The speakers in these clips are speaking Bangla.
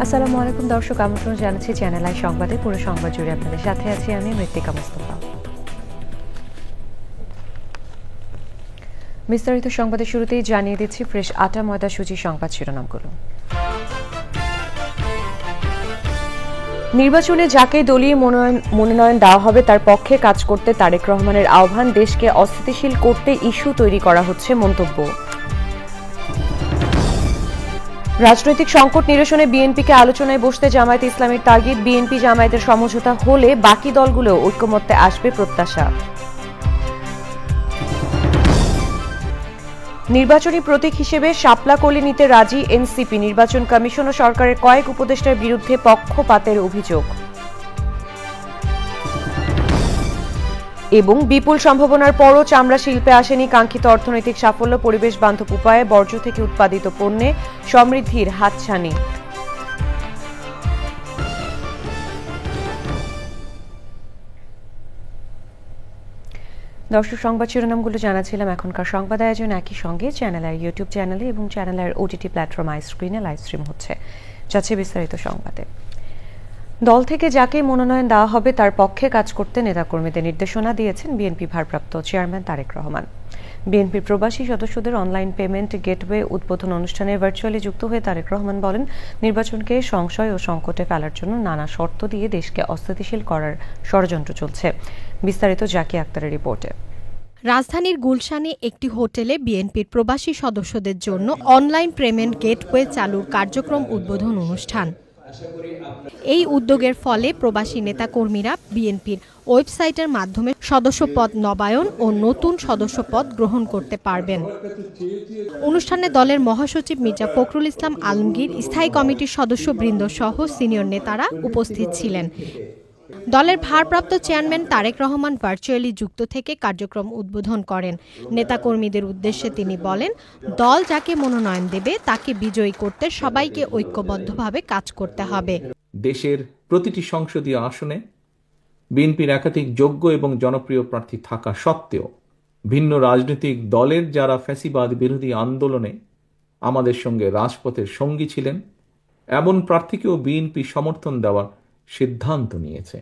আসসালামু আলাইকুম দর্শক, আমন্ত্রণ জানাচ্ছি চ্যানেল আই সংবাদে। পুরো সংবাদ জুড়ে আপনাদের সাথে আছি আমি মৃত্তিকা মুস্তাফা। বিস্তারিত সংবাদের শুরুতেই জানিয়ে দিচ্ছি ফ্রেশ আটা ময়দা সুজি সংবাদ শিরোনামগুলো। নির্বাচনে যাকে দলীয় মনোনয়ন দেওয়া হবে তার পক্ষে কাজ করতে তারেক রহমানের আহ্বান। দেশকে অস্থিতিশীল করতে ইস্যু তৈরি করা হচ্ছে মন্তব্য। রাজনৈতিক সংকট নিরসনে বিএনপিকে আলোচনায় বসতে জামায়াতে ইসলামীর তাগিদ। বিএনপি জামায়াতের সমঝোতা হলে বাকি দলগুলো ঐকমত্যে আসবে প্রত্যাশা। নির্বাচনী প্রতীক হিসেবে শাপলা কলি নিতে রাজি এনসিপি। নির্বাচন কমিশন ও সরকারের কয়েক উপদেষ্টার বিরুদ্ধে পক্ষপাতের অভিযোগ। এবং বিপুল সম্ভাবনার পরও চামড়া শিল্পে আসেনি কাঙ্ক্ষিত অর্থনৈতিক সাফল্য। পরিবেশ বান্ধব উপায়ে বর্জ্য থেকে উৎপাদিত পণ্যে সমৃদ্ধির হাতছানি। দর্শক, সংবাদ শিরোনামগুলো জানাচ্ছিলাম। এখনকার সংবাদ আয়োজন একই সঙ্গে চ্যানেলের ইউটিউব চ্যানেলে এবং চ্যানেলের ওটিটি প্ল্যাটফর্ম আই স্ক্রিনে লাইভ স্ট্রিম হচ্ছে। যাচ্ছে বিস্তারিত সংবাদে। দল থেকে যাকে মনোনয়ন দেওয়া হবে তার পক্ষে কাজ করতে নেতাকর্মীদের নির্দেশনা দিয়েছেন বিএনপি ভারপ্রাপ্ত চেয়ারম্যান তারেক রহমান। বিএনপির প্রবাসী সদস্যদের অনলাইন পেমেন্ট গেটওয়ে উদ্বোধন অনুষ্ঠানে ভার্চুয়ালি যুক্ত হয়ে তারেক রহমান বলেন, নির্বাচনকে সংশয় ও সংকটে ফেলার জন্য নানা শর্ত দিয়ে দেশকে অস্থিতিশীল করার ষড়যন্ত্র চলছে। বিস্তারিত জাকিয়া আক্তারের রিপোর্টে। রাজধানীর গুলশানে একটি হোটেলে বিএনপির প্রবাসী সদস্যদের জন্য অনলাইন পেমেন্ট গেটওয়ে চালুর কার্যক্রম উদ্বোধন অনুষ্ঠান। এই উদ্যোগের ফলে প্রবাসী নেতাকর্মীরা বিএনপির ওয়েবসাইটের মাধ্যমে সদস্যপদ নবায়ন ও নতুন সদস্যপদ গ্রহণ করতে পারবেন। অনুষ্ঠানে দলের মহাসচিব মির্জা ফখরুল ইসলাম আলমগীর, স্থায়ী কমিটির সদস্যবৃন্দ সহ সিনিয়র নেতারা উপস্থিত ছিলেন। দলের ভারপ্রাপ্ত চেয়ারম্যান তারেক রহমান ভার্চুয়ালি যুক্ত থেকে কার্যক্রম উদ্বোধন করেন। নেতাকর্মীদের উদ্দেশ্যে তিনি বলেন, দল যাকে মনোনয়ন দেবে তাকে বিজয়ী করতে সবাইকে ঐক্যবদ্ধভাবে কাজ করতে হবে। দেশের প্রতিটি সংসদীয় আসনে বিএনপির একাধিক যোগ্য এবং জনপ্রিয় প্রার্থী থাকা সত্ত্বেও ভিন্ন রাজনৈতিক দলের যারা ফ্যাসিবাদ বিরোধী আন্দোলনে আমাদের সঙ্গে রাজপথের সঙ্গী ছিলেন, এমন প্রার্থীকেও বিএনপি সমর্থন দেওয়ার সিদ্ধান্ত নিয়েছে।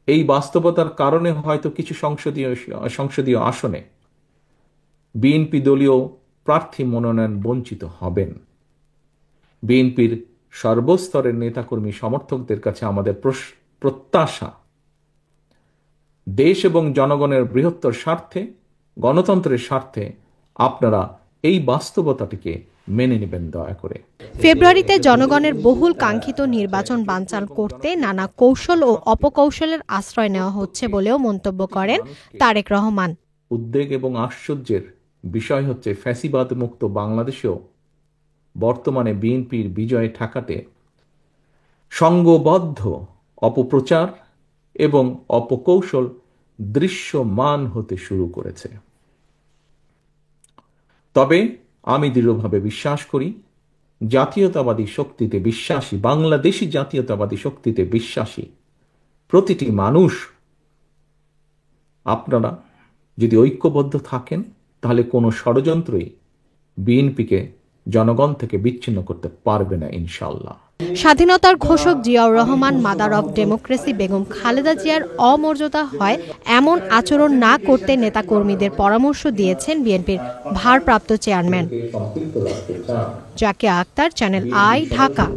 এই বাস্তবতার কারণে হয়তো কিছু সংসদীয় আসনে বিএনপি দলীয় প্রার্থী মনোনয়ন বঞ্চিত হবেন। বিএনপির সর্বস্তরের নেতাকর্মী সমর্থকদের কাছে আমাদের প্রত্যাশা, দেশ এবং জনগণের বৃহত্তর স্বার্থে, গণতন্ত্রের স্বার্থে আপনারা এই বাস্তবতাটিকে মেনে নেবেন দয়া করে। ফেব্রুয়ারিতে জনগণের বহুল কাঙ্ক্ষিত নির্বাচন বানচাল করতে নানা কৌশল ও অপকৌশলের আশ্রয় নেওয়া হচ্ছে বলেও মন্তব্য করেন তারেক রহমান। উদ্বেগ এবং আশ্চর্যের বিষয় হচ্ছে, ফ্যাসিবাদ মুক্ত বাংলাদেশেও বর্তমানে বিএনপির বিজয় ঠেকাতে সংঘবদ্ধ অপপ্রচার এবং অপকৌশল দৃশ্যমান হতে শুরু করেছে। তবে আমি দৃঢ়ভাবে বিশ্বাস করি, জাতীয়তাবাদী শক্তিতে বিশ্বাসী, বাংলাদেশি জাতীয়তাবাদী শক্তিতে বিশ্বাসী প্রতিটি মানুষ, আপনারা যদি ঐক্যবদ্ধ থাকেন তাহলে কোনো ষড়যন্ত্রই বিএনপিকে জনগণ থেকে বিচ্ছিন্ন করতে পারবে না ইনশাআল্লাহ। স্বাধীনতার ঘোষক Ziaur Rahman, mother of democracy Begum Khaleda জিয়ার অমর্যাদা হয় এমন আচরণ না করতে নেতাকর্মীদের পরামর্শ দিয়েছেন বিএনপির ভারপ্রাপ্ত chairman. Zakia Akter, channel I, Dhaka.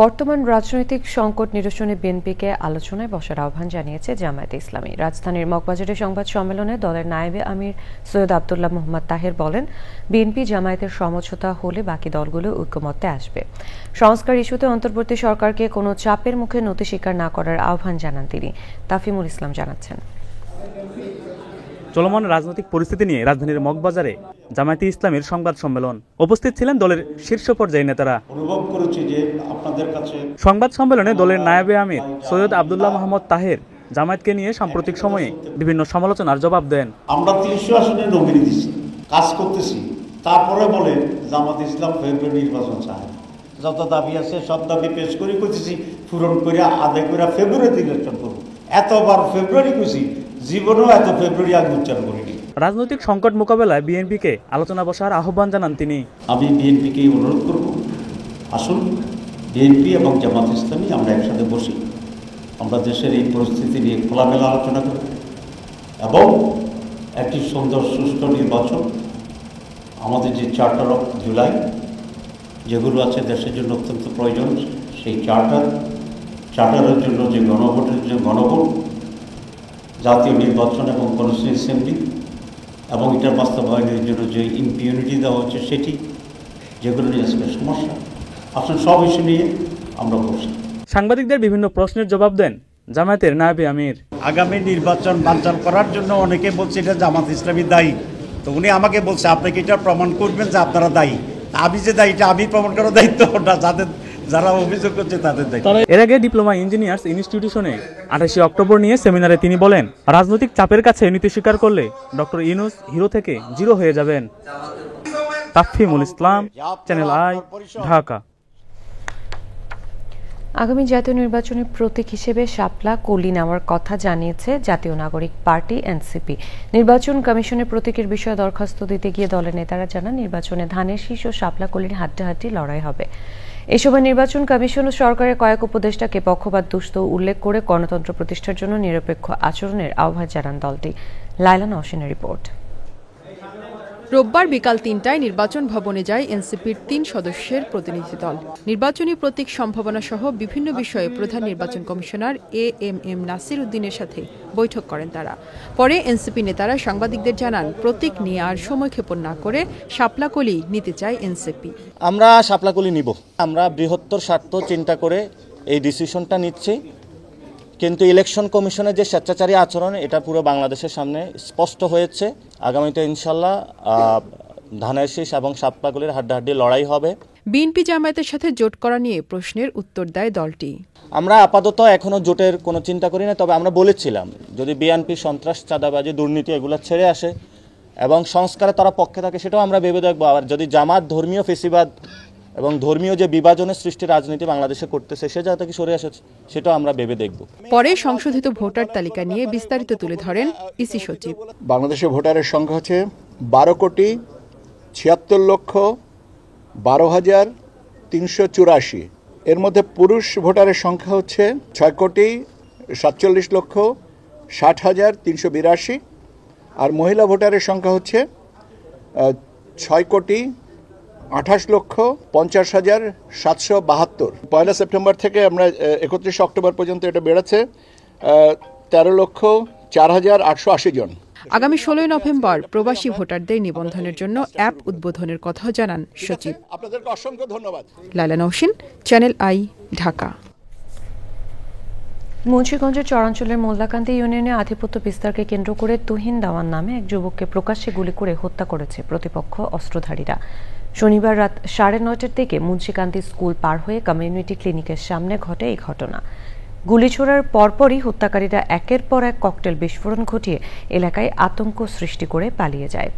বর্তমান রাজনৈতিক সংকট নিরসনে বিএনপিকে আলোচনায় বসার আহ্বান জানিয়েছে জামায়াতে ইসলামী। রাজধানীর মগবাজারে সংবাদ সম্মেলনে দলের নায়েবে আমির সৈয়দ আব্দুল্লাহ মোহাম্মদ তাহের বলেন, বিএনপি জামায়াতের সমঝোতা হলে বাকি দলগুলো ঐকমত্যে আসবে। সংস্কার ইস্যুতে অন্তর্বর্তী সরকারকে কোনো চাপের মুখে নতি স্বীকার না করার আহ্বান জানান তিনি। তাফিমুল ইসলাম জানাচ্ছেন। চলমান রাজনৈতিক পরিস্থিতি নিয়ে রাজধানীর মগবাজারে জামায়াতে ইসলামীর সংবাদ সম্মেলন। উপস্থিত ছিলেন দলের শীর্ষ পর্যায়ের নেতারা। সংবাদ সম্মেলনে দলের নায়েবে আমির সৈয়দ আব্দুল্লাহ মোহাম্মদ তাহের জামায়াতকে নিয়ে সাম্প্রতিক সময়ে বিভিন্ন সমালোচনার জবাব দেন। আমরা ৩০ আসনে নমিনি দিচ্ছি, কাজ করতেছি, তারপরে বলে জামাত ইসলাম ফেব্রুয়ারি নির্বাচন চায়। যত দাবি আছে সব দাবি পেশ করে করতেছি, পূরণ করে আদায় করে ফেব্রুয়ারিতে ইলেকশন করবো। এতবার ফেব্রুয়ারি করছি, জীবনেও এত ফেব্রুয়ারি আগে উচ্চারণ করিনি। রাজনৈতিক সংকট মোকাবেলায় বিএনপিকে আলোচনা বসার আহ্বান জানান তিনি। আমি বিএনপিকে অনুরোধ করব, আসুন বিএনপি এবং জামাত ইসলামী আমরা একসাথে বসি, আমরা দেশের এই পরিস্থিতি নিয়ে খোলামেলা আলোচনা করি এবং একটি সুন্দর সুষ্ঠু নির্বাচন, আমাদের যে চার্টার অফ জুলাই যেগুলো আছে দেশের জন্য অত্যন্ত প্রয়োজন, সেই চার্টারের জন্য যে গণভোটের যে গণভোট, জাতীয় নির্বাচন এবং কনস্টিটিউয়েন্সি অ্যাসেম্বলি এবং এটার বাস্তবায়নের জন্য যে ইম্পিউনিটি দেওয়া হচ্ছে সেটি, যেগুলো নিয়ে আসলে সমস্যা, আসলে সব ইস্যু নিয়ে আমরা বসি। সাংবাদিকদের বিভিন্ন প্রশ্নের জবাব দেন জামায়াতের নায়েবে আমির। আগামী নির্বাচন বানচাল করার জন্য অনেকে বলছে এটা জামাত ইসলামী দায়ী, তো উনি আমাকে বলছে আপনি কি এটা প্রমাণ করবেন যে আপনারা দায়ী। আমি যে দায়ী এটা আমি প্রমাণ করার দায়িত্ব না, যারা অভিযোগ করছে তাদের দায়িত্ব। এর আগে ডিপ্লোমা ইঞ্জিনিয়ার্স ইনস্টিটিউশনে 28 অক্টোবর নিয়ে সেমিনারে তিনি বলেন, রাজনৈতিক চাপের কাছে নীতি স্বীকার করলে ডক্টর ইউনূস হিরো থেকে জিরো হয়ে যাবেন। তাফহিমুল ইসলাম, চ্যানেল আই, ঢাকা। আগামী জাতীয় নির্বাচনের প্রতীক হিসেবে শাপলা কলি নেওয়ার কথা জানিয়েছে জাতীয় নাগরিক পার্টি এনসিপি। নির্বাচন কমিশনের প্রতীকের বিষয়ে দরখাস্ত দিতে গিয়ে দলের নেতারা জানান, নির্বাচনে ধানের শীষ ও শাপলা কলির হাড্ডাহাড্ডি লড়াই হবে। এ সময় নির্বাচন কমিশন ও সরকারের কয়েক উপদেষ্টাকে পক্ষপাত দুষ্ট উল্লেখ করে গণতন্ত্র প্রতিষ্ঠার জন্য নিরপেক্ষ আচরণের আহ্বান জানান দলটি। লাইলা নওশিনের রিপোর্ট। রোববার বিকাল ৩টায় নির্বাচন ভবনে যায় এনসিপির ৩ সদস্যের প্রতিনিধি দল। নির্বাচনী প্রতীক সম্ভাবনা সহ বিভিন্ন বিষয়ে প্রধান নির্বাচন কমিশনার এএমএম নাসির উদ্দিনের সাথে বৈঠক করেন তারা। পরে এনসিপি নেতারা সাংবাদিকদের জানান, প্রতীক নিয়ে আর সময়ক্ষেপণ না করে শাপলাকলি নিতে চায় এনসিপি। আমরা শাপলাকলি নিব, আমরা বৃহত্তর স্বার্থ চিন্তা করে এই ডিসিশনটা নিচ্ছি, কিন্তু ইলেকশন কমিশনের যে স্বেচ্ছাচারী আচরণ এটা পুরো বাংলাদেশের সামনে স্পষ্ট হয়েছে। আগামীতে ইনশাল্লাহ ধানের শীষ এবং শাপলাকলির হাড্ডাহাড্ডি লড়াই হবে। বিএনপি জামায়াতের সাথে জোট করা নিয়ে প্রশ্নের উত্তর দেয় দলটি। আমরা আপাতত এখনো জোটের কোনো চিন্তা করি না, তবে আমরা বলেছিলাম যদি বিএনপি সন্ত্রাস, চাঁদাবাজি, দুর্নীতি এগুলো ছেড়ে আসে এবং সংস্কারে তারা পক্ষে থাকে সেটাও আমরা ভেবে দেখবো। আর যদি জামাত ধর্মীয় ফেসিবাদ এবং ধর্মীয় যে বিভাজনের সৃষ্টি রাজনীতি বাংলাদেশে করতেছে সে জায়গা থেকে সরে আসে সেটাও আমরা ভেবে দেখব। পরে সংশোধিত ভোটার তালিকা নিয়ে বিস্তারিত তুলে ধরেন ইসি সচিব। বাংলাদেশের ভোটারের সংখ্যা হচ্ছে 12,76,12,384। এর মধ্যে পুরুষ ভোটারের সংখ্যা হচ্ছে 6,60,60,382 আর মহিলা ভোটারের সংখ্যা হচ্ছে 6,28,50,772। 1 সেপ্টেম্বর থেকে আমরা 31 অক্টোবর পর্যন্ত এটা বেড়েছে 13,04,880 জন। আগামী 16 নভেম্বর প্রবাসী ভোটারদের নিবন্ধনের জন্য অ্যাপ উদ্বোধনের কথাও জানান সচিব। আপনাদেরকে অসংখ্য ধন্যবাদ। লাইলা নওশিন, চ্যানেল আই, ঢাকা। মুন্সিগঞ্জের চরাঞ্চলের মোল্লাকান্দি ইউনিয়নে আধিপত্য বিস্তারকে কেন্দ্র করে তুহিন দাওয়ান নামে এক যুবককে প্রকাশ্যে গুলি করে হত্যা করেছে প্রতিপক্ষ অস্ত্রধারীরা। শনিবার রাত 9:30টার দিকে মুন্সিকান্দি স্কুল পার হয়ে কমিউনিটি ক্লিনিকের সামনে ঘটে এই ঘটনা। গুলি ছোড়ার পরপরই হত্যাকারীরা একের পর এক ককটেল বিস্ফোরণ ঘটিয়ে এলাকায় আতঙ্ক সৃষ্টি করে পালিয়ে যায়।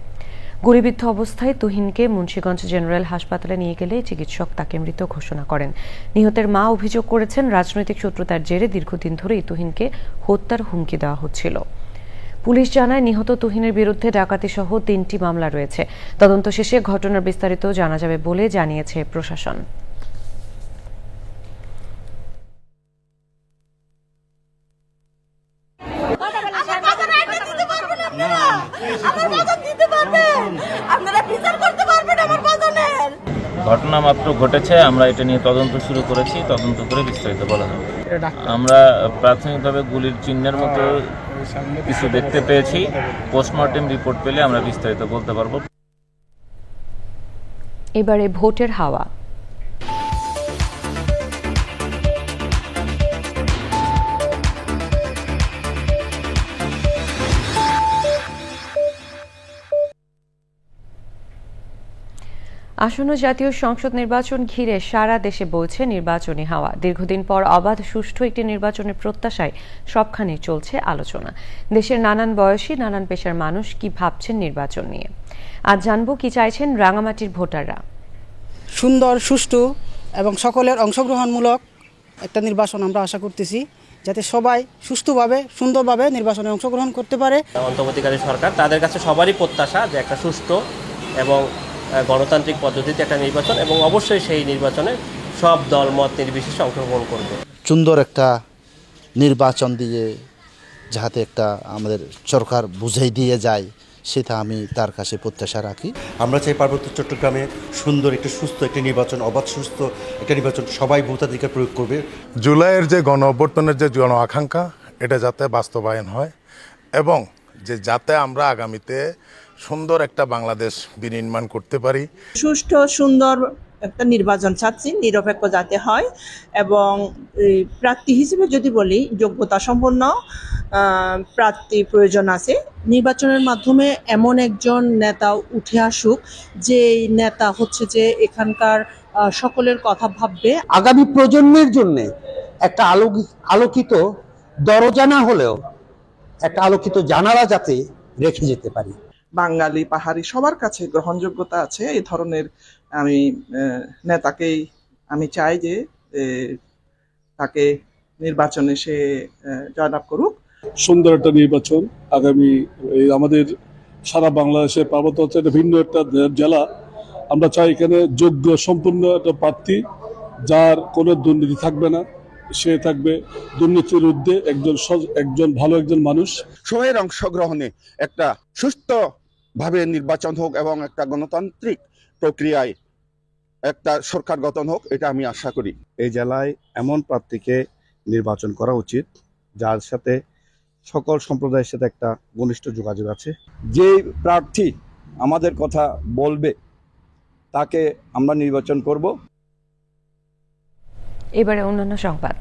গুলিবিদ্ধ অবস্থায় তুহিনকে মুন্সিগঞ্জ জেনারেল হাসপাতালে নিয়ে গেলে চিকিৎসক তাকে মৃত ঘোষণা করেন। নিহতের মা অভিযোগ করেছেন, রাজনৈতিক শত্রুতার জেরে দীর্ঘদিন ধরেই তুহিনকে হত্যার হুমকি দেওয়া হচ্ছিল। পুলিশ জানায়, নিহত তুহিনের বিরুদ্ধে ডাকাতি সহ 3টি মামলা রয়েছে। তদন্ত শেষে ঘটনার বিস্তারিত জানা যাবে বলে জানিয়েছে প্রশাসন। ঘটনা মাত্র ঘটেছে, আমরা এটা নিয়ে তদন্ত শুরু করেছি, তদন্ত করে বিস্তারিত বলা যাবে। আমরা প্রাথমিকভাবে গুলির চিহ্নের মতো কিছু দেখতে পেয়েছি, পোস্টমর্টেম রিপোর্ট পেলে আমরা বিস্তারিত বলতে পারবো। এবারে ভোটের হাওয়া। আসন্ন জাতীয় সংসদ নির্বাচন ঘিরে সারা দেশে বইছে নির্বাচনী হাওয়া। দীর্ঘদিন পর অবাধ সুষ্ঠু একটি নির্বাচনের প্রত্যাশায় সবখানে চলছে আলোচনা। দেশের নানান বয়সী, নানান পেশার মানুষ কি ভাবছেন নির্বাচন নিয়ে। আজ জানবো কি চাইছেন রাঙামাটির ভোটাররা। সুন্দর, সুষ্ঠু এবং সকলের অংশগ্রহণমূলক একটা নির্বাচন আমরা আশা করতেছি, যাতে সবাই সুষ্ঠুভাবে, সুন্দরভাবে নির্বাচনে অংশগ্রহণ করতে পারে। অন্তর্বর্তীকালীন সরকার, তাদের কাছে সবারই প্রত্যাশা যে একটা সুষ্ঠু এবং গণতান্ত্রিক পদ্ধতিতে একটা নির্বাচন, এবং অবশ্যই সেই নির্বাচনে সব দল মত নির্বিশেষে অংশগ্রহণ করবে। সুন্দর একটা নির্বাচন দিয়ে যাতে একটা আমাদের সরকার বুঝাই দিয়ে যায়, সেটা আমি তার কাছে প্রত্যাশা রাখি। আমরা চাই পার্বত্য চট্টগ্রামে সুন্দর একটা সুস্থ একটা নির্বাচন, অবাধ সুস্থ একটা নির্বাচন, সবাই ভোটাধিকার প্রয়োগ করবে। জুলাইয়ের যে গণ অভ্যর্থনের যে জন আকাঙ্ক্ষা, এটা যাতে বাস্তবায়ন হয় এবং যে যাতে আমরা আগামীতে সুন্দর একটা বাংলাদেশ বিনির্মাণ করতে পারি। সুষ্ঠু সুন্দর একটা নির্বাচন চাচ্ছি, নিরপেক্ষ যাতে হয় এবং প্রার্থী হিসেবে যদি বলি যোগ্যতা সম্পন্ন প্রার্থী প্রয়োজন আছে। নির্বাচনের মাধ্যমে এমন একজন নেতা উঠে আসুক যে নেতা হচ্ছে যে এখানকার সকলের কথা ভাববে। আগামী প্রজন্মের জন্য একটা আলোকিত দরজা না হলেও একটা আলোকিত জানালা যাতে রেখে যেতে পারি। বাঙালি পাহাড়ি সবার কাছে গ্রহণযোগ্যতা আছে এই ধরনের আমি নেতাকেই আমি চাই যে তাকে নির্বাচনে সে জয়লাভ করুক। সুন্দর একটা নির্বাচন আগামী আমাদের সারা বাংলাদেশে পার্বত্য অঞ্চলে ভিন্ন একটা জেলা, আমরা চাই এখানে যোগ্য সম্পূর্ণ একটা প্রার্থী যার কোনো দুর্নীতি থাকবে না, সে থাকবে দুর্নীতির ঊর্ধ্বে একজন ভালো একজন মানুষ। সবাইয়ের অংশগ্রহণে একটা সুষ্ঠুভাবে নির্বাচন হোক এবং একটা গণতান্ত্রিক প্রক্রিয়ায় একটা সরকার গঠন হোক, এটা আমি আশা করি। এই জেলায় এমন প্রার্থীকে নির্বাচন করা উচিত যার সাথে সকল সম্প্রদায়ের সাথে একটা ঘনিষ্ঠ যোগাযোগ আছে। যে প্রার্থী আমাদের কথা বলবে তাকে আমরা নির্বাচন করব। এবারে অন্যান্য সংবাদ।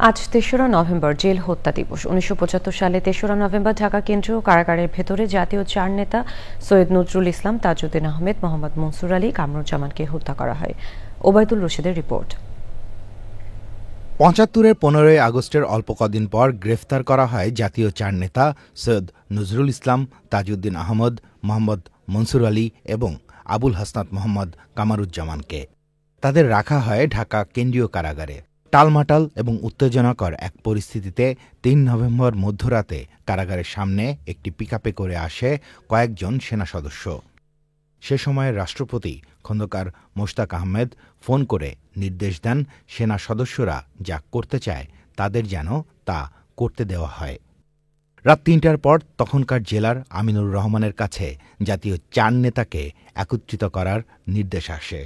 আজ ৩রা নভেম্বর জেল হত্যা দিবস। ১৯৭৫ সালে ৩রা নভেম্বর ঢাকা কেন্দ্রীয় কারাগারের ভেতরে জাতীয় চার নেতা সৈয়দ নজরুল ইসলাম, তাজউদ্দিন আহমেদ, মোহাম্মদ মনসুর আলী, কামরুজ্জামানকে হত্যা করা হয়। ওবায়দুল রশিদের রিপোর্ট। ৭৫-এর ১৫ই আগস্টের অল্প কদিন পর গ্রেফতার করা হয় জাতীয় চার নেতা সৈয়দ নজরুল ইসলাম, তাজউদ্দিন আহমদ, মোহাম্মদ মনসুর আলী এবং আবুল হাসনাত মোহাম্মদ কামারুজ্জামানকে। তাদের রাখা হয় ঢাকা কেন্দ্রীয় কারাগারে। টালমাটাল এবং উত্তেজনাকর এক পরিস্থিতিতে ৩ নভেম্বর মধ্যরাতে কারাগারের সামনে একটি পিকআপে করে আসে কয়েকজন সেনা সদস্য। সে সময়ের রাষ্ট্রপতি খন্দকার মোশতাক আহমেদ ফোন করে নির্দেশ দেন সেনা সদস্যরা যা করতে চায় তাদের যেন তা করতে দেওয়া হয়। রাত ৩টার পর তখনকার জেলার আমিনুর রহমানের কাছে জাতীয় চার নেতাকে একত্রিত করার নির্দেশ আসে।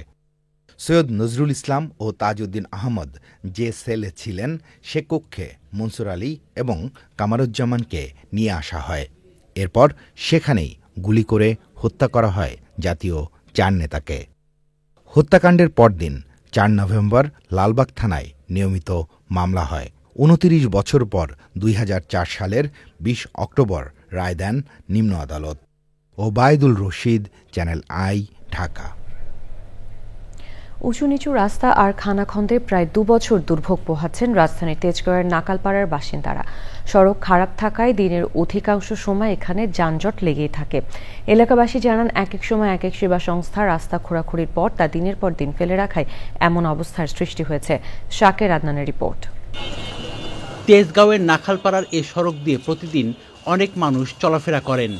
সৈয়দ নজরুল ইসলাম ও তাজউদ্দিন আহমদ যে সেলে ছিলেন সে কক্ষে মনসুর আলী এবং কামারুজ্জামানকে নিয়ে আসা হয়। এরপর সেখানেই গুলি করে হত্যা করা হয় জাতীয় চার নেতাকে। হত্যাকাণ্ডের পরদিন ৪ নভেম্বর লালবাগ থানায় নিয়মিত মামলা হয়। ২৯ বছর পর ২০০৪ সালের ২০ অক্টোবর রায় দেন নিম্ন আদালত। Obaidul Rashid, channel I, Dhaka. উঁচু নিচু রাস্তা আর খানাখন্দে প্রায় ২ বছর দুর্ভোগ পোহাচ্ছেন রাজধানীর তেজগাঁওয়ের নাকালপাড়ার বাসিন্দারা। সড়ক খারাপ থাকায় দিনের অধিকাংশ সময় এখানে যানজট লেগেই থাকে। এলাকাবাসী জানান এক এক সময় এক এক সেবা সংস্থা রাস্তা খোঁড়াখুড়ির পর তা দিনের পর দিন ফেলে রাখায় এমন অবস্থার সৃষ্টি হয়েছে। শাকের আদনানের রিপোর্ট। তেজগাঁওয়ের নাখালপাড়ার এ সড়ক দিয়ে প্রতিদিন অনেক মানুষ চলাফেরা করেন।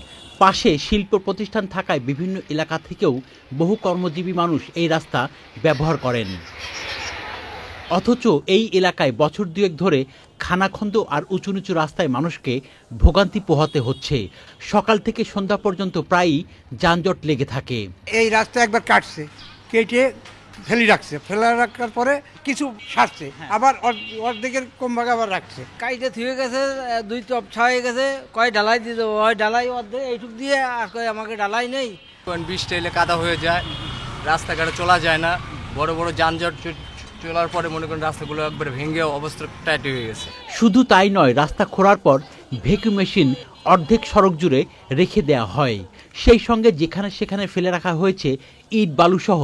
পাশে শিল্প প্রতিষ্ঠান থাকায় বিভিন্ন এলাকা থেকেও বহু কর্মজীবী মানুষ এই রাস্তা ব্যবহার করেন। অথচ এই এলাকায় বছর দুয়েক ধরে খানাখন্দ আর উঁচু নিচু রাস্তায় মানুষকে ভোগান্তি পোহাতে হচ্ছে। সকাল থেকে সন্ধ্যা পর্যন্ত প্রায়ই যানজট লেগে থাকে। এই রাস্তা একবার কাটছে, কেটে ফেলে রাখছে, ফেলে রাখার পরে কিছু সারছে, আবার অর্ধেকের কম ভাগে আবার রাখছে। কাইটে থুয়ে গেছে, 2 টপ ছায়ে গেছে, কয় ডালাই দিয়ে দেবো, হয় ডালাই অর্ধেক এইটুক দিয়ে, আর কয় আমাকে ডালাই নেই। বৃষ্টি এলে কাদা হয়ে যায়, রাস্তাঘাটে চলা যায় না, বড় বড় যানজট চলার পরে মনে করেন রাস্তাগুলো একবারে ভেঙে অবস্থা টাইট হয়ে গেছে। শুধু তাই নয়, রাস্তা খোঁড়ার পর ভ্যাকুয়াম মেশিন অর্ধেক সড়ক জুড়ে রেখে দেওয়া হয়। সেই সঙ্গে যেখানে সেখানে ফেলে রাখা হয়েছে ইট বালু সহ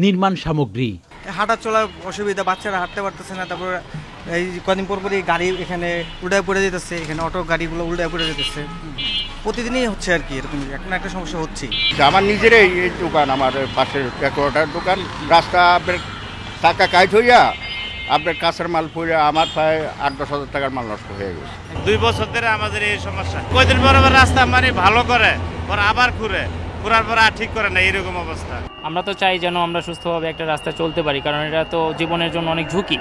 নির্মাণ সামগ্রী। হাঁটা চলার অসুবিধা, বাচ্চারা হাঁটতে পারতেছে না। তারপর এই কদিন পর পরই গাড়ি এখানে উল্টায় পড়ে যেতেছে, এখানে অটো গাড়িগুলো উল্টায় পড়ে যেতেছে। প্রতিদিনই হচ্ছে আর কি, এরকম এখন একটা সমস্যা হচ্ছে। আমার নিজের এই দোকান, আমার পাশের একটার দোকান, রাস্তা আপনার টাকা কাইট হইয়া আপনার কাছের মাল পড়ে আমার প্রায় ৮-১০ হাজার টাকার মাল নষ্ট হয়ে গেছে। 2 বছর ধরে আমাদের এই সমস্যা। কয়দিন পর রাস্তা মানে ভালো করে, পর আবার ঘুরার পর আর ঠিক করে না, এরকম অবস্থা। আমরা তো চাই যেন আমরা সুস্থভাবে একটা রাস্তা চলতে পারি, কারণ এটা তো জীবনের জন্য অনেক ঝুঁকি।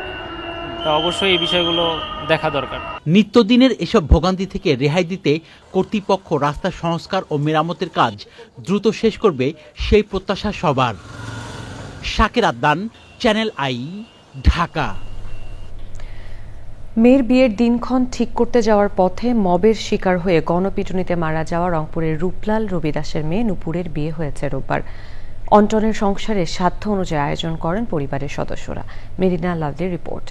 তা অবশ্যই এই বিষয়গুলো দেখা দরকার। নিত্যদিনের এসব ভোগান্তি থেকে রেহাই দিতে কর্তৃপক্ষ রাস্তা সংস্কার ও মেরামতের কাজ দ্রুত শেষ করবে সেই প্রত্যাশা সবার। Shakir Adnan, channel I, Dhaka. মেয়ের বিয়ের দিনক্ষণ ঠিক করতে যাওয়ার পথে মবের শিকার হয়ে গণপিটুনিতে মারা যাওয়া রংপুরের রূপলাল রবি দাসের মেয়ে নূপুরের বিয়ে হয়েছে রোববার। অন্টনের সংসারে সাধ্য অনুযায়ী আয়োজন করেন পরিবারের সদস্যরা। মেরিনা লাভলির রিপোর্ট।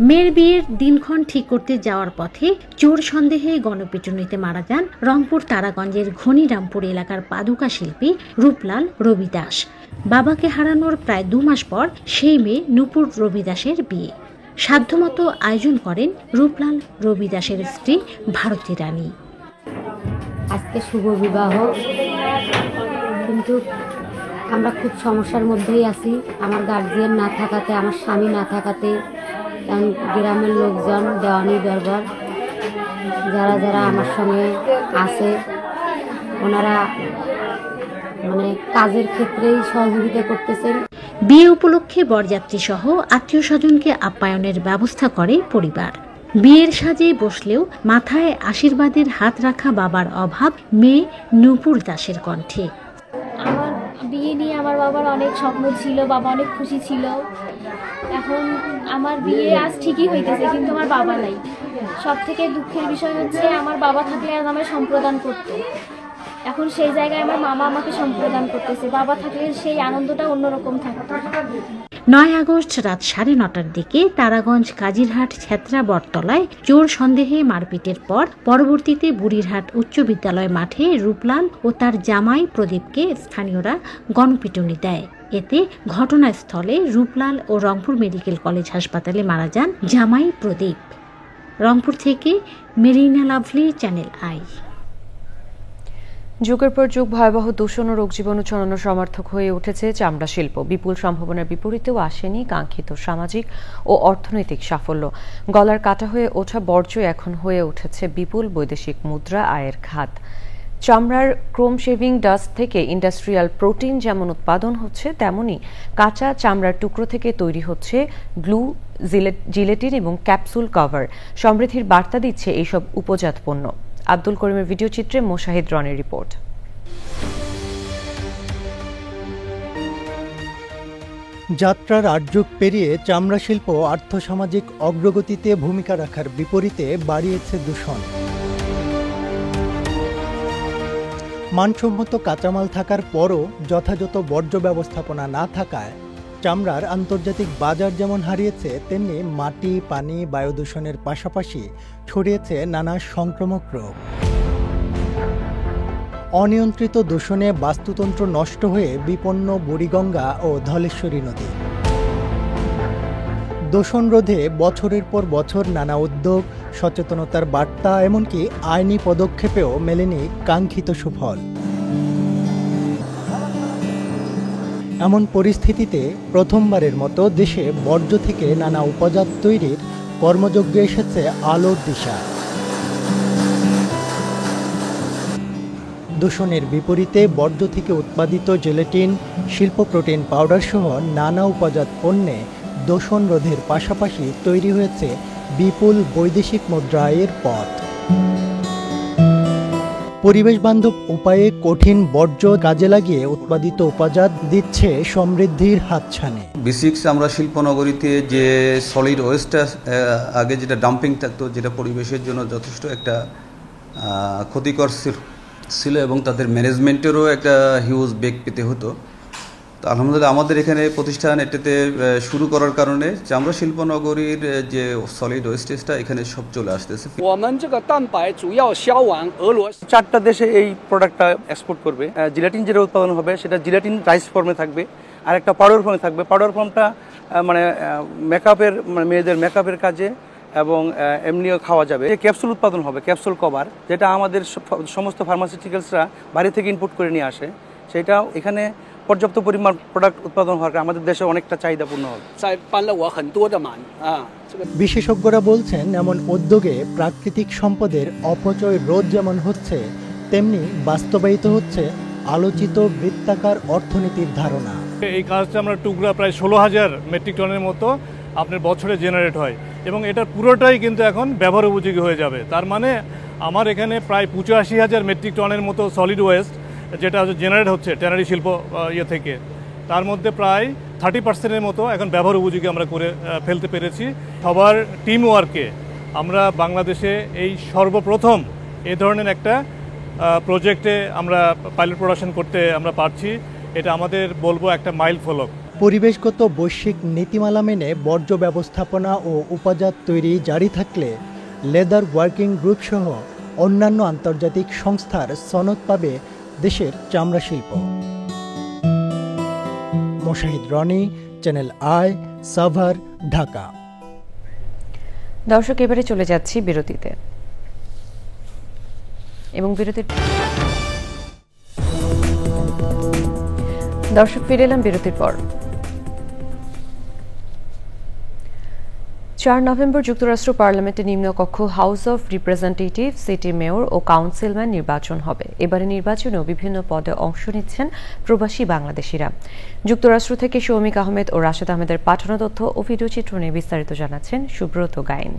মেয়ের বিয়ের দিনক্ষণ ঠিক করতে যাওয়ার পথে চোর সন্দেহে গণপিটুনিতে মারা যান রংপুর তারাগঞ্জের ঘনিরামপুর এলাকার পাদুকা শিল্পী রূপলাল রবি দাস। বাবাকে হারানোর প্রায় 2 মাস পর সেই মেয়ে নূপুর রবি দাসের বিয়ে। সাধ্যমতো আয়োজন করেন রূপলাল রবি দাসের স্ত্রী ভারতী রানী। আজকে শুভ বিবাহ, কিন্তু আমরা খুব সমস্যার মধ্যেই আছি। আমার গার্জিয়ান না থাকাতে, আমার স্বামী না থাকাতে, কারণ গ্রামের লোকজন, দেওয়ানি দরবার যারা যারা আমার সঙ্গে আছে, ওনারা মানে কাজের ক্ষেত্রেই সহযোগিতা করতেছেন। বিয়ে উপলক্ষে বরযাত্রী সহ আত্মীয় স্বজনকে আপ্যায়নের ব্যবস্থা করে পরিবার। বিয়ের সাজে বসলেও মাথায় আশীর্বাদের হাত রাখা বাবার অভাব মেয়ে নূপুর দাসের কণ্ঠে। আমার বিয়ে নিয়ে আমার বাবার অনেক স্বপ্ন ছিল, বাবা অনেক খুশি ছিল। এখন আমার বিয়ে আজ ঠিকই হইতেছে, কিন্তু আমার বাবা নাই। সব থেকে দুঃখের বিষয় হচ্ছে আমার বাবা থাকলে আজ আমায় সম্প্রদান করতো। এখন সেই জায়গায় আমার মামা আমাকে সম্প্রদান করতেছে। বাবা থাকলে সেই আনন্দটা অন্যরকম থাকতো। 9 আগস্ট রাত 9:30টার দিকে তারাগঞ্জ কাজিরহাট ছেত্রা বটতলায় চোর সন্দেহে মারপিটের পর পরবর্তীতে বুড়িরহাট উচ্চ বিদ্যালয় মাঠে রূপলাল ও তার জামাই প্রদীপকে স্থানীয়রা গণপিটুনি দেয়। এতে ঘটনাস্থলে রূপলাল ও রংপুর মেডিকেল কলেজ হাসপাতালে মারা যান জামাই প্রদীপ। রংপুর থেকে মেরিনা লাভলি, চ্যানেল আই। যুগের পর যুগ ভয়াবহ দূষণ ও রোগ জীবাণু ছড়ানোর সমর্থক হয়ে উঠেছে চামড়া শিল্প। বিপুল সম্ভাবনার বিপরীতেও আসেনি কাঙ্ক্ষিত সামাজিক ও অর্থনৈতিক সাফল্য। গলার কাটা হয়ে ওঠা বর্জ্য এখন হয়ে উঠেছে বিপুল বৈদেশিক মুদ্রা আয়ের খাত। চামড়ার ক্রোম শেভিং ডাস্ট থেকে ইন্ডাস্ট্রিয়াল প্রোটিন যেমন উৎপাদন হচ্ছে, তেমনি কাঁচা চামড়ার টুকরো থেকে তৈরি হচ্ছে গ্লু, জিলেটিন এবং ক্যাপসুল কভার। সমৃদ্ধির বার্তা দিচ্ছে এইসব উপজাত পণ্য। আব্দুল করিমের ভিডিও চিত্রে মোশাহিদ রনের রিপোর্ট। যাত্রার 8 যুগ পেরিয়ে চামড়া শিল্প আর্থসামাজিক অগ্রগতিতে ভূমিকা রাখার বিপরীতে বাড়িয়েছে দূষণ। মানসম্মত কাঁচামাল থাকার পরও যথাযথ বর্জ্য ব্যবস্থাপনা না থাকায় চামড়ার আন্তর্জাতিক বাজার যেমন হারিয়েছে, তেমনি মাটি, পানি, বায়ু দূষণের পাশাপাশি ছড়িয়েছে নানা সংক্রামক রোগ। অনিয়ন্ত্রিত দূষণে বাস্তুতন্ত্র নষ্ট হয়ে বিপন্ন বুড়িগঙ্গা ও ধলেশ্বরী নদী। দূষণ রোধে বছরের পর বছর নানা উদ্যোগ, সচেতনতার বার্তা, এমনকি আইনি পদক্ষেপেও মেলেনি কাঙ্ক্ষিত সুফল। এমন পরিস্থিতিতে প্রথমবারের মতো দেশে বর্জ্য থেকে নানা উপজাত তৈরির কর্মযজ্ঞে এসেছে আলোর দিশা। দূষণের বিপরীতে বর্জ্য থেকে উৎপাদিত জেলেটিন, শিল্প প্রোটিন পাউডার সহ নানা উপজাত পণ্যে দূষণ রোধের পাশাপাশি তৈরি হয়েছে বিপুল বৈদেশিক মুদ্রা আয়ের পথ। পরিবেশ বান্ধব উপায়ে কঠিন বর্জ্য কাজে লাগিয়ে উৎপাদিত উপজাত দিচ্ছে সমৃদ্ধির হাতছানি। B6 আমরা শিল্পনগরীতে যে সলিড ওয়েস্টটা আগে যেটা ডাম্পিং থাকতো, যেটা পরিবেশের জন্য যথেষ্ট একটা ক্ষতিকর ছিল এবং তাদের ম্যানেজমেন্টেরও একটা হিউজ বেগ পেতে হতো। তো আলহামদুলিল্লাহ আমাদের এখানে প্রতিষ্ঠান এটাতে শুরু করার কারণে চামড়া শিল্পনগরীর যে সলিড ওয়েস্টেজটা এখানে সব চলে আসতেছে। 4টা দেশে এই প্রোডাক্টটা এক্সপোর্ট করবে। জিলেটিন যেটা উৎপাদন হবে সেটা জিলেটিন রাইস ফর্মে থাকবে, আর একটা পাউডার ফর্মে থাকবে। পাউডার ফর্মটা মানে মেকআপের, মানে মেয়েদের মেকআপের কাজে এবং এমনিও খাওয়া যাবে। ক্যাপসুল উৎপাদন হবে, ক্যাপসুল কভার, যেটা আমাদের সমস্ত ফার্মাসিউটিক্যালসরা বাইরে থেকে ইনপুট করে নিয়ে আসে। সেটা এখানে পর্যাপ্ত পরিমাণ প্রোডাক্ট উৎপাদন হওয়ার কারণে আমাদের দেশে অনেকটা চাহিদাপূর্ণ হবে। বিশেষজ্ঞরা বলছেন, এমন উদ্যোগে প্রাকৃতিক সম্পদের অপচয় রোধ যেমন হচ্ছে, তেমনি বাস্তবায়িত হচ্ছে আলোচিত বৃত্তাকার অর্থনীতির ধারণা। এই কাজটা আমরা টুকরা প্রায় 16,000 মেট্রিক টনের মতো আপনার বছরে জেনারেট হয় এবং এটা পুরোটাই কিন্তু এখন ব্যবহার উপযোগী হয়ে যাবে। তার মানে আমার এখানে প্রায় 85,000 মেট্রিক টনের মতো সলিড ওয়েস্ট যেটা জেনারেট হচ্ছে ট্যানারি শিল্প থেকে, তার মধ্যে প্রায় 30% মতো এখন ব্যবহার উপযোগী আমরা করে ফেলতে পেরেছি। সবার টিম ওয়ার্কে আমরা বাংলাদেশে এই সর্বপ্রথম এই ধরনের একটা প্রজেক্টে আমরা পাইলট প্রোডাকশন করতে আমরা পারছি। এটা আমাদের বলবো একটা মাইল ফলক। পরিবেশগত বৈশ্বিক নীতিমালা মেনে বর্জ্য ব্যবস্থাপনা ও উপজাত তৈরি জারি থাকলে লেদার ওয়ার্কিং গ্রুপ সহ অন্যান্য আন্তর্জাতিক সংস্থার সনদ পাবে দেশের চামড়া শিল্প। Moshahid Roni, channel I, Savar, Dhaka. দর্শক, এবারে চলে যাচ্ছি বিরতিতে এবং বিরতির দর্শক ফিরে এলাম বিরতির পর। 4 নভেম্বর যুক্তরাষ্ট্র পার্লামেন্টের নিম্নকক্ষ House of Representative, city mayor ও কাউন্সিলম্যান নির্বাচন হবে। এবারে নির্বাচনেও বিভিন্ন পদে অংশ নিচ্ছেন প্রবাসী বাংলাদেশিরা। যুক্তরাষ্ট্র থেকে শৌমিক আহমেদ ও রাশেদ আহমেদের পাঠানো তথ্য ও ভিডিও চিত্র নিয়ে বিস্তারিত জানাচ্ছেন সুব্রত গায়েন।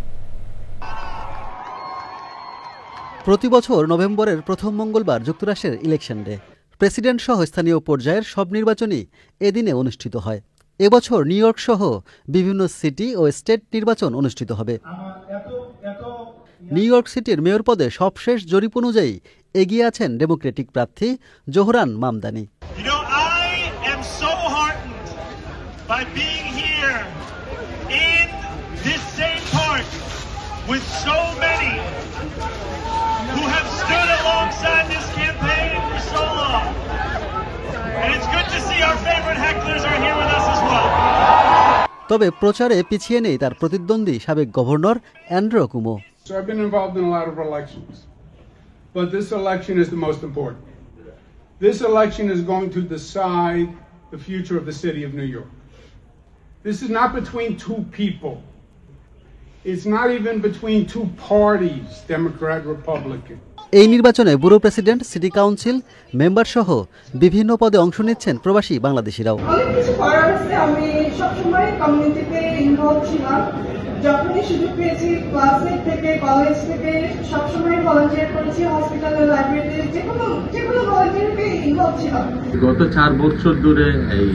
প্রতি বছর নভেম্বরের প্রথম মঙ্গলবার যুক্তরাষ্ট্রের ইলেকশন ডে। প্রেসিডেন্ট সহ স্থানীয় পর্যায়ের সব নির্বাচনই এদিনে অনুষ্ঠিত হয়। এবছর নিউ ইয়র্ক সহ বিভিন্ন সিটি ও স্টেট নির্বাচন অনুষ্ঠিত হবে। নিউ ইয়র্ক সিটির মেয়র পদে সবশেষ জরিপ অনুযায়ী এগিয়ে আছেন ডেমোক্রেটিক প্রার্থী Zohran Mamdani. who have stood alongside this campaign for so long. And it's good to see our favorite hecklers are here with us as well. তবে প্রচারে পিছিয়ে নেই তার প্রতিদ্বন্দ্বী সাবেক governor Andrew কুমো। So I've been involved in a lot of elections, but this election is the most important. This election is going to decide the future of the city of New York. This is not between two people. It's not even between two parties, Democrat, Republican. এই নির্বাচনে bureau president, city council member সহ বিভিন্ন পদে অংশ নিচ্ছেন প্রবাসী বাংলাদেশিরাও। অনেক কিছু করার আছে। আমি সবসময় কমিউনিটিতে ইনভলভ ছিলাম। যখনই সুযোগ পেয়েছি, ক্লাসমেট থেকে, কলেজ থেকে সবসময় ভলান্টিয়ার করেছি, হসপিটালে, লাইব্রেরিতে, যেকোনো ভলান্টিয়ারে ইনভলভ ছিলাম। গত 4 বছর ধরে এই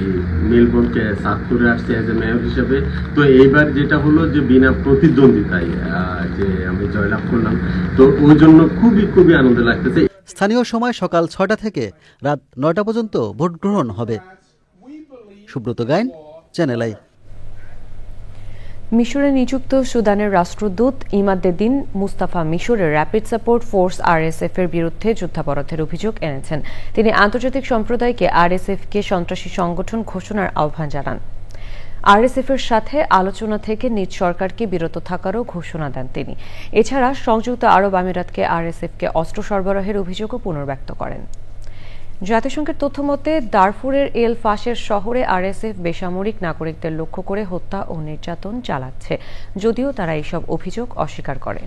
মেলবোর্নকে সার্ভ করে আসছে এজ এ মেয়র হিসেবে। তো এইবার যেটা হলো যে বিনা প্রতিদ্বন্দ্বিতায় যে আমি জয়লাভ করলাম, তো ওই জন্য খুবই আনন্দ লাগতেছে। স্থানীয় সময় সকাল 6টা থেকে রাত 9টা পর্যন্ত ভোট গ্রহণ হবে। Subrata Gayen, channel I. মিশরে নিযুক্ত সুদানের রাষ্ট্রদূত ইমাদ্দেদ্দিন মুস্তাফা মিশরের র্যাপিড সাপোর্ট ফোর্স আরএসএফ এর বিরুদ্ধে যুদ্ধাপরাধের অভিযোগ এনেছেন। তিনি আন্তর্জাতিক সম্প্রদায়কে আরএসএফকে সন্ত্রাসী সংগঠন ঘোষণার আহ্বান জানান। আরএসএফ এর সাথে আলোচনা থেকে নিজ সরকারকে বিরত থাকারও ঘোষণা দেন তিনি। এছাড়া সংযুক্ত আরব আমিরাতকে আরএসএফকে অস্ত্র সরবরাহের অভিযোগও পুনর্ব্যক্ত করেন। জাতিসংঘের তথ্যমতে দারফুরের এল ফাশের শহরে আরএসএফ বেসামরিক নাগরিকদের লক্ষ্য করে হত্যা ও নির্যাতন চালাচ্ছে, যদিও তারা এইসব অভিযোগ অস্বীকার করে।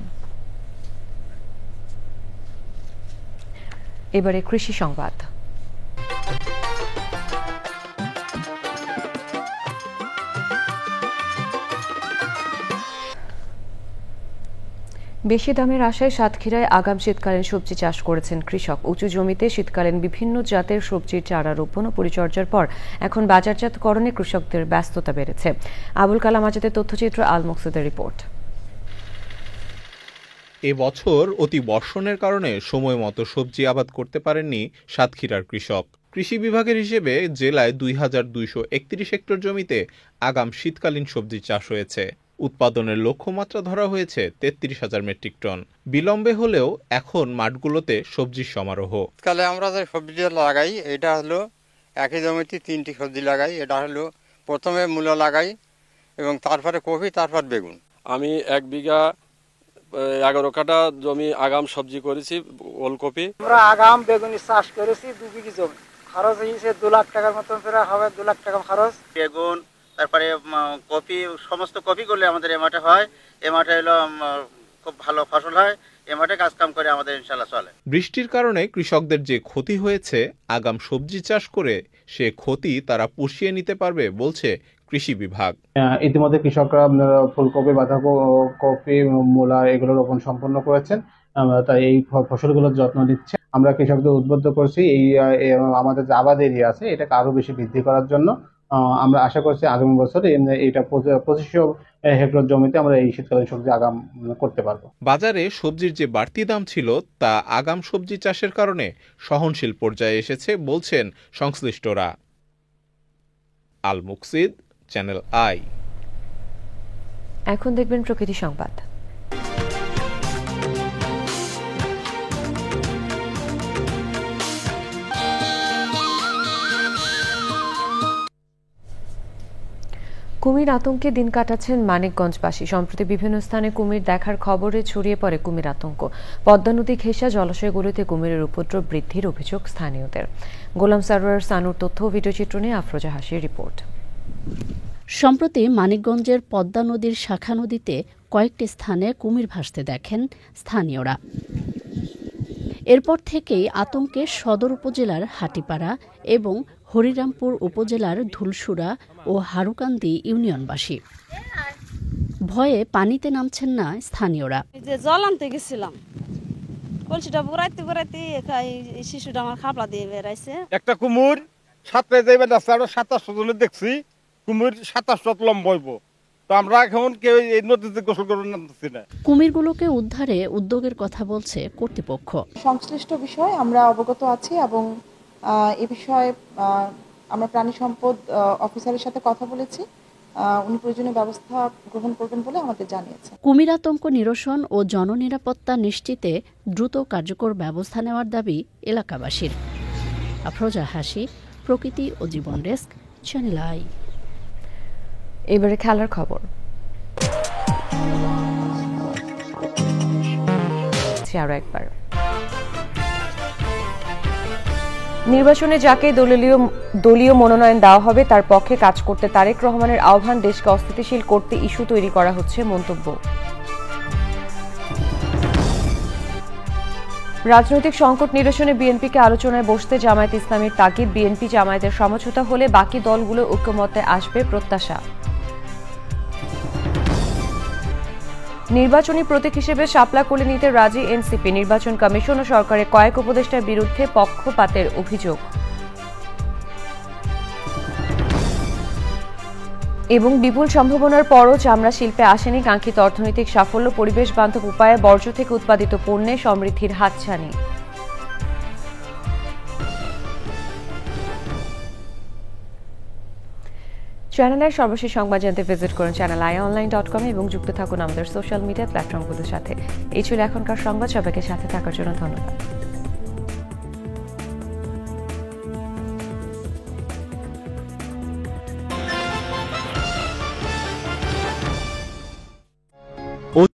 এবারে কৃষি সংবাদ। বেশি দামের আশায় সাতক্ষীরায় আগাম শীতকালীন সবজি চাষ করেছেন কৃষক। উঁচু জমিতে শীতকালীন বিভিন্ন জাতের সবজির চারা রোপণ ও পরিচর্যার পর এখন বাজারজাতকরণে কৃষকদের ব্যস্ততা বেড়েছে। আবুল কালাম আজাদের তথ্যচিত্র, আল মকসুদের রিপোর্ট। এবছর অতি বর্ষণের কারণে সময় মতো সবজি আবাদ করতে পারেননি সাতক্ষীরার কৃষক। কৃষি বিভাগের হিসেবে জেলায় 2231 হেক্টর জমিতে আগাম শীতকালীন সবজি চাষ হয়েছে। উৎপাদনের লক্ষ্যমাত্রা ধরা হয়েছে 33,000 মেট্রিক টন। বিলম্বে হলেও এখন মাঠগুলোতে সবজির সমারোহ। শীতকালে আমরা যে সবজি লাগাই, এটা হলো একই জমিতে 3টি সবজি লাগাই। এটা হলো প্রথমে মূলা লাগাই এবং তারপরে কপি, তারপর বেগুন। আমি 1 বিঘা 11 কাঠা জমি আগাম সবজি করেছি, ওলকপি। আমরা আগাম বেগুনি চাষ করেছি 2 বিঘা জমি। খরচ হয়েছে 2 লাখ টাকার মতন, প্রায় হবে 2 লাখ টাকা খরচ। বেগুন, তারপরে কপি, সমস্ত কপি করলে আমাদের এ মাঠে হয়। এ মাঠে হলো খুব ভালো ফসল হয় এই মাঠে কাজ কাম করে আমাদের ইনশাল্লাহ চলে। বৃষ্টির কারণে কৃষকদের যে ক্ষতি হয়েছে, আগাম সবজি চাষ করে সে ক্ষতি তারা পুষিয়ে নিতে পারবে বলছে কৃষি বিভাগ। ইতিমধ্যে কৃষকরা ফুলকপি, বাঁধাকপি, মূলা এগুলো রোপণ সম্পন্ন করেছেন, তাই এই ফসলগুলোর যত্ন নিচ্ছে। আমরা কৃষকদের উদ্বুদ্ধ করছি এই আমাদের যে আবাদ এরিয়া আছে এটাকে আরো বেশি বৃদ্ধি করার জন্য। আমরা আশা করছি আগামী বছর এটা 2500 হেক্টর জমিতে আমরা এই শীতকালীন সবজি আগাম করতে পারবো। বাজারে সবজির যে বাড়তি দাম ছিল তা আগাম সবজি চাষের কারণে সহনশীল পর্যায়ে এসেছে বলছেন সংশ্লিষ্টরা। আল মুকসিদ, চ্যানেল আই। এখন দেখবেন প্রকৃতি সংবাদ। কুমির আতঙ্কে দিন কাটাচ্ছেন মানিকগঞ্জবাসী। সম্প্রতি বিভিন্ন স্থানে কুমির দেখার খবরে ছড়িয়ে পড়ে কুমির আতঙ্ক। পদ্মা নদী ঘেঁষা জলাশয়গুলোতে কুমিরের উপদ্রব বৃদ্ধির অভিযোগ স্থানীয়দের। গোলাম সারোয়ার সানুর তথ্য ও ভিডিওচিত্র নিয়ে আফরোজা হাসির রিপোর্ট। সম্প্রতি মানিকগঞ্জের পদ্মা নদীর শাখা নদীতে কয়েকটি স্থানে কুমির ভাসতে দেখেন স্থানীয়রা। এরপর থেকেই আতঙ্কে সদর উপজেলার হাটিপাড়া এবং হরিরামপুর উপজেলার ধুলসুরা ও হারুকান্দি ইউনিয়নবাসী। ভয়ে পানিতে নামছেন না স্থানীয়রা। জল আনতে গেছিলাম, কলসিটা ঘুরাইতে ঘুরাইতে শিশুটা আমার খাপলা দিয়ে বেড়াইছে। একটা কুমির সাঁতরে যাইবে না, 27 জনে দেখছি কুমির 27 লম্বইব। তো আমরা এখন কেউ এই নদীতে গোসল করে নামতেছি না। কুমিরগুলোকে উদ্ধারে উদ্যোগের কথা বলছে কর্তৃপক্ষ। সংশ্লিষ্ট বিষয়ে আমরা অবগত আছি এবং এ বিষয়ে আমরা প্রাণী সম্পদ অফিসারের সাথে কথা বলেছি। উনি প্রয়োজনীয় ব্যবস্থা গ্রহণ করবেন বলে আমাদের জানিয়েছেন। কুমির আতঙ্ক নিরসন ও জননিরাপত্তা নিশ্চিতে দ্রুত কার্যকর ব্যবস্থা নেওয়ার দাবি এলাকাবাসীর। আফরোজা হাসি, প্রকৃতি ও জীবন ডেস্ক, চ্যানেল আই। এবারে খেলার খবর। আরো একবার নির্বাচনে যাকে দলীয় মনোনয়ন দেওয়া হবে তার পক্ষে কাজ করতে তারেক রহমানের আহ্বান। দেশকে অস্থিতিশীল করতে ইস্যু তৈরি করা হচ্ছে মন্তব্য। রাজনৈতিক সংকট নিরসনে বিএনপিকে আলোচনায় বসতে জামায়াত ইসলামীর তাগিদ। বিএনপি জামায়াতের সমঝোতা হলে বাকি দলগুলো ঐক্যমত্যে আসবে প্রত্যাশা। নির্বাচনী প্রতীক হিসেবে শাপলা কোলে নিতে রাজি এনসিপি। নির্বাচন কমিশন ও সরকারের কয়েক উপদেষ্টার বিরুদ্ধে পক্ষপাতের অভিযোগ। এবং বিপুল সম্ভাবনার পরও চামড়া শিল্পে আসেনি কাঙ্ক্ষিত অর্থনৈতিক সাফল্য। পরিবেশ বান্ধব উপায়ে বর্জ্য থেকে উৎপাদিত পণ্যে সমৃদ্ধির হাতছানি। চ্যানেলের সর্বশেষ সংবাদ জানতে ভিজিট করুন channelionline.com এবং যুক্ত থাকুন আমাদের সোশ্যাল মিডিয়া প্ল্যাটফর্মগুলোর সাথে। এই ছিল এখনকার সংবাদ। সবাইকে সাথে থাকার জন্য ধন্যবাদ।